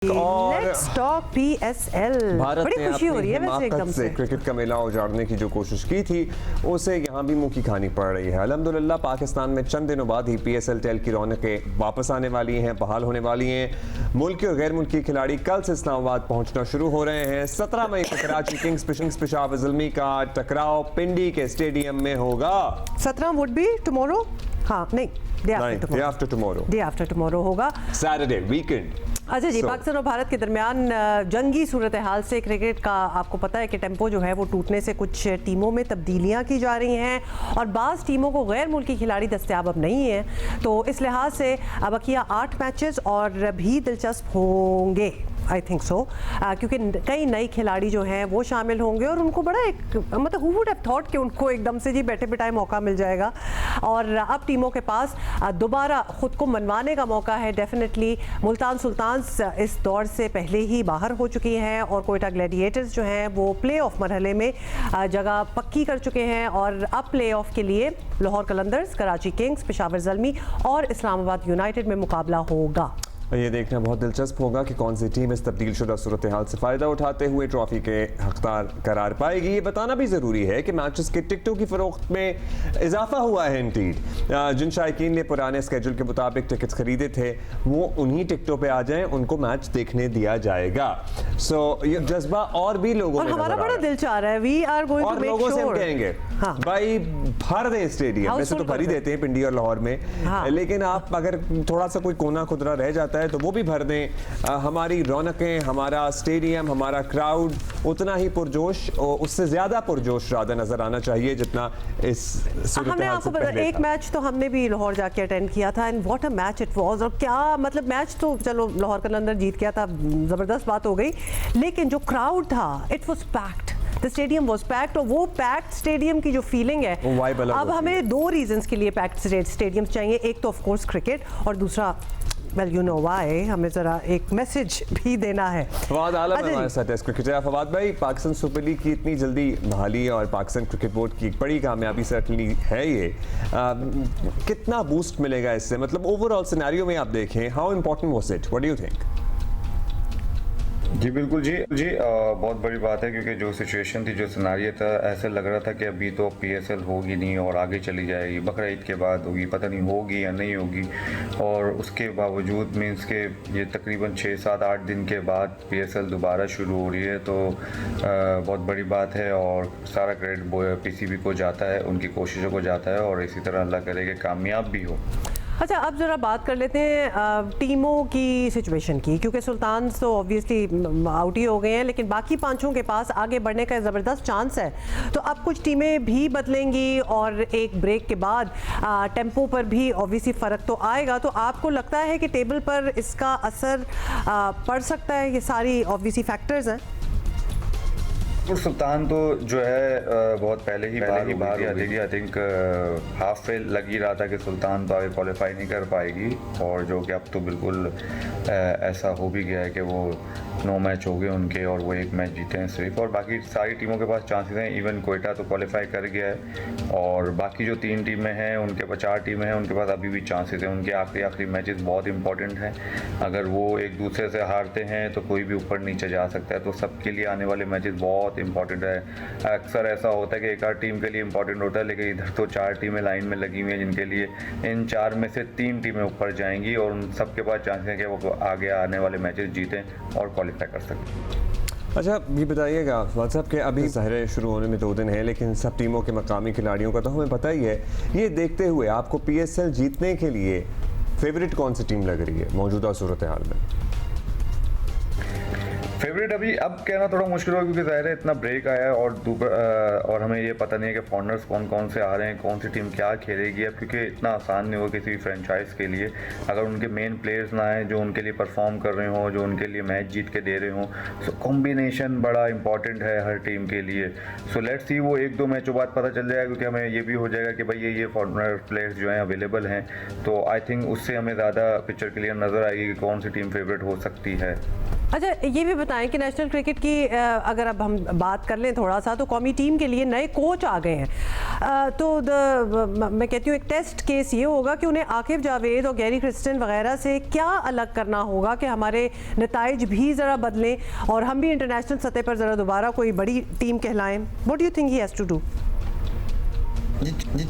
और let's talk PSL. Bharat बड़ी ने खुशी हो रही है वैसे एकदम से से। क्रिकेट का मेला उजाड़ने की जो कोशिश की थी उसे यहाँ भी मुंह की खानी पड़ रही है। अल्हम्दुलिल्लाह पाकिस्तान में चंद दिनों बाद ही पीएसएल टेल की रौनकें वापस आने वाली हैं, बहाल होने वाली हैं। मुल्की और गैर मुल्की खिलाड़ी कल से इस्लामाबाद पहुंचना शुरू हो रहे हैं। 17 मई को कराची किंग्स पेशावर ज़ल्मी का टकराव पिंडी के स्टेडियम में होगा। 17 वुड बी टुमारो। हाँ नहीं, डे आफ्टर टुमारो होगा, सैटरडे वीकेंड। अच्छा जी। पाकिस्तान और भारत के दरमियान जंगी सूरत हाल से क्रिकेट का आपको पता है कि टेम्पो जो है वो टूटने से कुछ टीमों में तब्दीलियां की जा रही हैं और बाज़ टीमों को गैर मुल्की खिलाड़ी दस्तयाब अब नहीं है, तो इस लिहाज से अब बकिया 8 मैचेस और भी दिलचस्प होंगे। आई थिंक सो, क्योंकि कई नए खिलाड़ी जो हैं वो शामिल होंगे और उनको बड़ा एक मतलब हु वुड हैव थॉट कि उनको एकदम से जी बैठे बिठाए मौका मिल जाएगा। और अब टीमों के पास दोबारा ख़ुद को मनवाने का मौका है। डेफिनेटली मुल्तान सुल्तान्स इस दौर से पहले ही बाहर हो चुकी हैं और कोयटा ग्लैडिएटर्स जो हैं वो प्ले ऑफ मरहले में जगह पक्की कर चुके हैं और अब प्ले ऑफ के लिए लाहौर कलंदर्स, कराची किंग्स, पेशावर ज़ल्मी और इस्लामाबाद यूनाइटेड में मुकाबला होगा। ये देखना बहुत दिलचस्प होगा कि कौन सी टीम इस तब्दील शुदा सूरत हाल से फ़ायदा उठाते हुए ट्रॉफी के हकदार करार पाएगी। ये बताना भी ज़रूरी है कि मैचेस के टिकटों की फ़रोख्त में इजाफा हुआ है। इंडीड जिन शायकीन ने पुराने स्केड्यूल के मुताबिक टिकट्स खरीदे थे वो उन्हीं टिकटों पे आ जाएं, उनको मैच देखने दिया जाएगा। सो ये जज्बा और भी लोगों में हमारा बड़ा दिल चाह रहा है। We are going to make sure. से हम कहेंगे हाँ। भाई भर दें स्टेडियम। वैसे तो भर ही देते हैं पिंडी और लाहौर में, हाँ। लेकिन आप अगर थोड़ा सा कोई कोना खुदरा रह जाता है तो वो भी भर दें। हमारी रौनकें, हमारा स्टेडियम, हमारा क्राउड उतना ही पुरजोश और उससे ज्यादा पुरजोश राधा नजर आना चाहिए जितना इस हमने आपको पता एक मैच तो हमने भी लाहौर जाके अटेंड किया था and what a match it was. और क्या मतलब मैच तो चलो लाहौर कलंदर जीत गया था, जबरदस्त बात हो गई, लेकिन जो क्राउड था it was packed. The stadium was packed और वो पैक्ड स्टेडियम की जो फीलिंग है अब हमें 2 रीजंस के लिए पैक्ड स्टेडियम चाहिए। एक तो ऑफ कोर्स क्रिकेट और दूसरा वेल यू नो व्हाई हमें जरा एक मैसेज भी देना है। फवाद आलम हमारे साथ है क्रिकेटर। फवाद भाई, पाकिस्तान सुपर लीग की इतनी जल्दी बहाली और पाकिस्तान क्रिकेट बोर्ड की एक बड़ी कामयाबी सर्टनली है ये। कितना बूस्ट मिलेगा इससे? मतलब ओवरऑल सिनेरियो में आप देखें, how important was it? What do you think? जी बिल्कुल जी बहुत बड़ी बात है क्योंकि जो सिचुएशन थी, जो सिनारियो था, ऐसे लग रहा था कि अभी तो पीएसएल होगी नहीं और आगे चली जाएगी, बकरा ईद के बाद होगी, पता नहीं होगी या नहीं होगी। और उसके बावजूद मीन्स के ये तकरीबन 6, 7, 8 दिन के बाद पीएसएल दोबारा शुरू हो रही है, तो बहुत बड़ी बात है और सारा क्रेडिट पीसीबी को जाता है, उनकी कोशिशों को जाता है और इसी तरह अल्लाह करे कि कामयाब भी हो। अच्छा, अब ज़रा बात कर लेते हैं टीमों की सिचुएशन की, क्योंकि सुल्तान तो ऑब्वियसली आउट ही हो गए हैं लेकिन बाकी 5 के पास आगे बढ़ने का ज़बरदस्त चांस है। तो अब कुछ टीमें भी बदलेंगी और एक ब्रेक के बाद टेम्पो पर भी ऑब्वियसली फ़र्क तो आएगा। तो आपको लगता है कि टेबल पर इसका असर पड़ सकता है? ये सारी ऑब्वियसली फैक्टर्स हैं। सुल्तान तो जो है बहुत पहले ही बाहर हो गई। आई थिंक हाफ पे लग ही रहा था कि सुल्तान तो आगे क्वालिफाई नहीं कर पाएगी और जो कि अब तो बिल्कुल ऐसा हो भी गया है कि वो 9 मैच हो गए उनके और वो 1 मैच जीते हैं सिर्फ, और बाकी सारी टीमों के पास चांसेस हैं। इवन कोयटा तो क्वालिफाई कर गया है और बाकी जो 3 टीमें हैं उनके पास 4 टीमें हैं, उनके पास अभी भी चांसेस हैं। उनके आखिरी मैचेस बहुत इंपॉर्टेंट हैं। अगर वो एक दूसरे से हारते हैं तो कोई भी ऊपर नीचे जा सकता है, तो सबके लिए आने वाले मैचेस बहुत इंपॉर्टेंट है। अक्सर ऐसा होता है कि एक आध टीम के लिए इंपॉर्टेंट होता है, लेकिन इधर तो 4 टीमें लाइन में लगी हुई हैं जिनके लिए इन 4 में से 3 टीमें ऊपर जाएंगी और उन सबके पास चांसेस हैं कि वो आगे आने वाले मैचेस जीतें और क्वालिफाई कर सकें। अच्छा, ये बताइएगा व्हाट्सएप के अभी ज़ाहिर शुरू होने में 2 दिन है, लेकिन सब टीमों के मकामी खिलाड़ियों का तो हमें पता ही है। ये देखते हुए आपको पीएसएल जीतने के लिए फेवरेट कौन सी टीम लग रही है मौजूदा सूरत हाल में? फेवरेट अभी अब कहना थोड़ा मुश्किल होगा क्योंकि ज़ाहिर है इतना ब्रेक आया है और हमें ये पता नहीं है कि फॉरनर्स कौन कौन से आ रहे हैं, कौन सी टीम क्या खेलेगी अब, क्योंकि इतना आसान नहीं होगा किसी भी फ्रेंचाइज के लिए अगर उनके मेन प्लेयर्स ना आए जो उनके लिए परफॉर्म कर रहे हों, जो उनके लिए मैच जीत के दे रहे हों। सो कॉम्बिनेशन बड़ा इंपॉर्टेंट है हर टीम के लिए। सो लेट्स सी, वो 1-2 मैचों बाद पता चल जाएगा क्योंकि हमें ये भी हो जाएगा कि भाई ये फॉरनर प्लेयर्स जो हैं अवेलेबल हैं, तो आई थिंक उससे हमें ज़्यादा पिक्चर क्लियर नज़र आएगी कि कौन सी टीम फेवरेट हो सकती है। अच्छा, ये भी बताएं बल्कि नेशनल क्रिकेट की अगर अब हम बात कर लें थोड़ा सा, तो कौमी टीम के लिए नए कोच आ गए हैं। तो मैं कहती हूँ एक टेस्ट केस ये होगा कि उन्हें आकिब जावेद और गैरी क्रिस्टन वगैरह से क्या अलग करना होगा कि हमारे नताइज भी ज़रा बदलें और हम भी इंटरनेशनल सतह पर ज़रा दोबारा कोई बड़ी टीम कहलाएं। What do you think he has to do? ये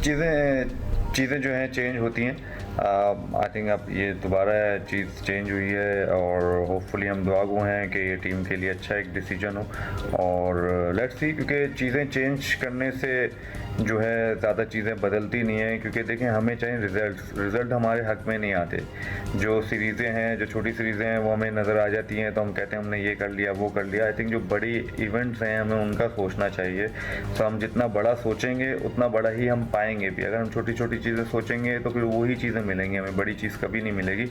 चीज़ें जो हैं चेंज होती हैं। आई थिंक अब ये दोबारा चीज़ चेंज हुई है और होपफुली हम दुआगो हैं कि ये टीम के लिए अच्छा एक डिसीजन हो और लेट्स सी, क्योंकि चीज़ें चेंज करने से जो है ज़्यादा चीज़ें बदलती नहीं हैं, क्योंकि देखें हमें चाहिए रिज़ल्ट हमारे हक में नहीं आते। जो सीरीज़ें हैं, जो छोटी सीरीज़ें हैं वो हमें नज़र आ जाती हैं तो हम कहते हैं हमने ये कर लिया वो कर लिया। आई थिंक जो बड़ी इवेंट्स हैं हमें उनका सोचना चाहिए। तो हम जितना बड़ा सोचेंगे उतना बड़ा ही हम पाएंगे भी। अगर हम छोटी छोटी चीज़ें सोचेंगे तो फिर वही चीज़ें मिलेंगी, हमें बड़ी चीज़ कभी नहीं मिलेगी।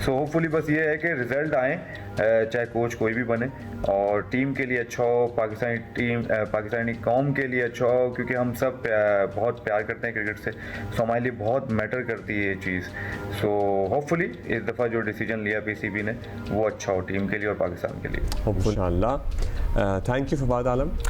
सो होपफुली बस ये है कि रिज़ल्ट आए, चाहे कोच कोई भी बने, और टीम के लिए अच्छा हो, पाकिस्तानी कौम के लिए अच्छा हो, क्योंकि हम सब बहुत प्यार करते हैं क्रिकेट से। सो हमारे लिए बहुत मैटर करती है ये चीज़। सो होपफुली इस दफ़ा जो डिसीजन लिया पीसीबी ने वो अच्छा हो टीम के लिए और पाकिस्तान के लिए। इंशाअल्लाह। Thank you Fawad Alam.